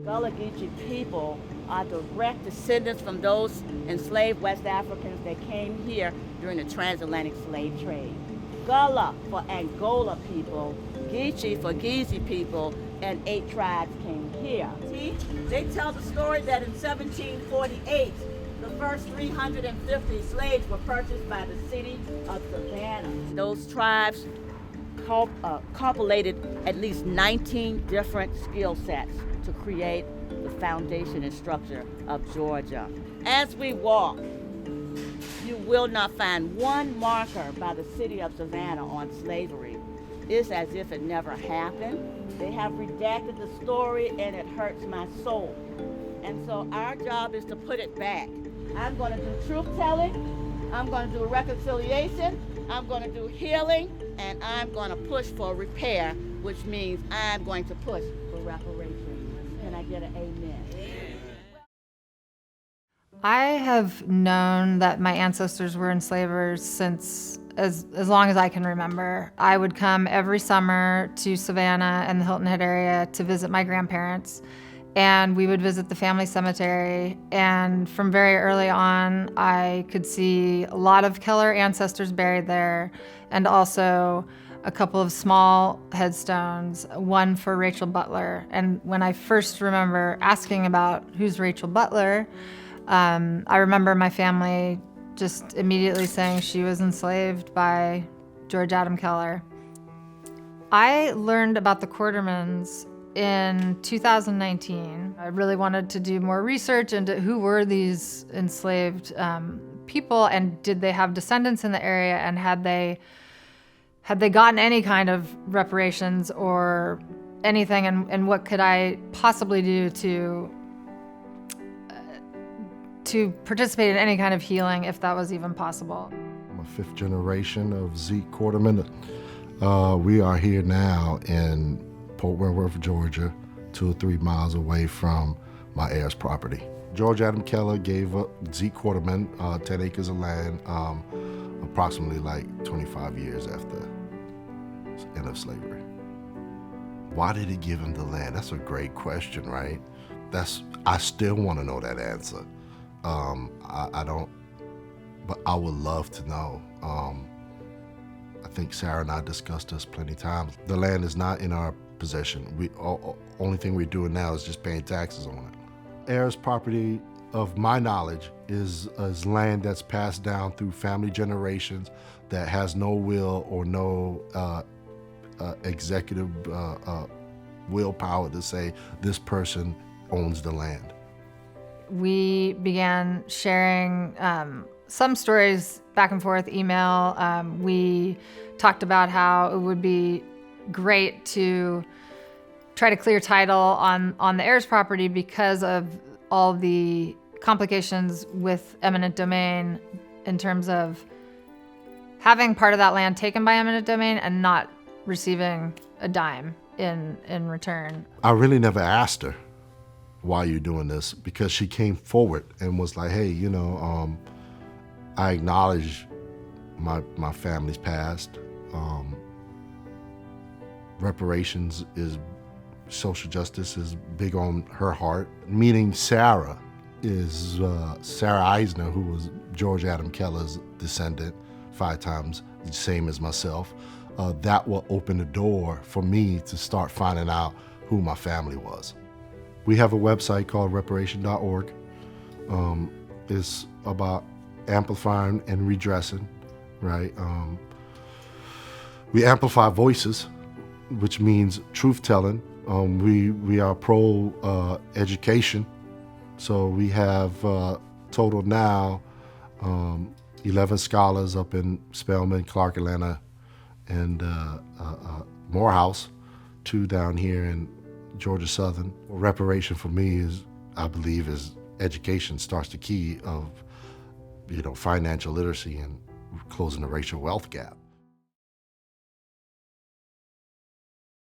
Gullah Geechee people are direct descendants from those enslaved West Africans that came here during the transatlantic slave trade. Gullah for Angola people, Geechee for Geechee people, and 8 tribes came here. See, they tell the story that in 1748, the first 350 slaves were purchased by the city of Savannah. Those tribes compilated at least 19 different skill sets to create the foundation and structure of Georgia. As we walk, you will not find one marker by the city of Savannah on slavery. It's as if it never happened. They have redacted the story and it hurts my soul. And so our job is to put it back. I'm going to do truth-telling, I'm going to do reconciliation, I'm going to do healing, and I'm going to push for repair, which means I'm going to push for reparations. Can I get an amen? I have known that my ancestors were enslavers since as long as I can remember. I would come every summer to Savannah and the Hilton Head area to visit my grandparents, and we would visit the family cemetery. And from very early on, I could see a lot of Keller ancestors buried there, and also a couple of small headstones, one for Rachel Butler. And when I first remember asking about who's Rachel Butler, I remember my family just immediately saying she was enslaved by George Adam Keller. I learned about the Quartermans in 2019. I really wanted to do more research into who were these enslaved people, and did they have descendants in the area, and had they gotten any kind of reparations or anything, and what could I possibly do to participate in any kind of healing, if that was even possible. I'm a 5th generation of Zeke Quarterman. We are here now in Port Wentworth, Georgia, 2 or 3 miles away from my heir's property. George Adam Keller gave up Zeke Quarterman 10 acres of land approximately like 25 years after the end of slavery. Why did he give him the land? That's a great question, right? I still want to know that answer. I don't, but I would love to know. I think Sarah and I discussed this plenty of times. The land is not in our possession. Only thing we're doing now is just paying taxes on it. Heir's property, of my knowledge, is land that's passed down through family generations that has no will or no executive willpower to say this person owns the land. We began sharing some stories back and forth, email. We talked about how it would be great to try to clear title on the heir's property because of all the complications with eminent domain in terms of having part of that land taken by eminent domain and not receiving a dime in return. I really never asked her, why are you doing this? Because she came forward and was like, hey, I acknowledge my family's past. Reparations is, social justice is big on her heart. Meeting Sarah is Sarah Eisner, who was George Adam Keller's descendant, 5 times the same as myself. That will open the door for me to start finding out who my family was. We have a website called reparation.org. It's about amplifying and redressing, right? We amplify voices, which means truth-telling. We are pro education, so we have total now 11 scholars up in Spelman, Clark, Atlanta, and Morehouse, 2 down here in Georgia Southern. Reparation for me is, I believe, is education starts the key of, financial literacy and closing the racial wealth gap.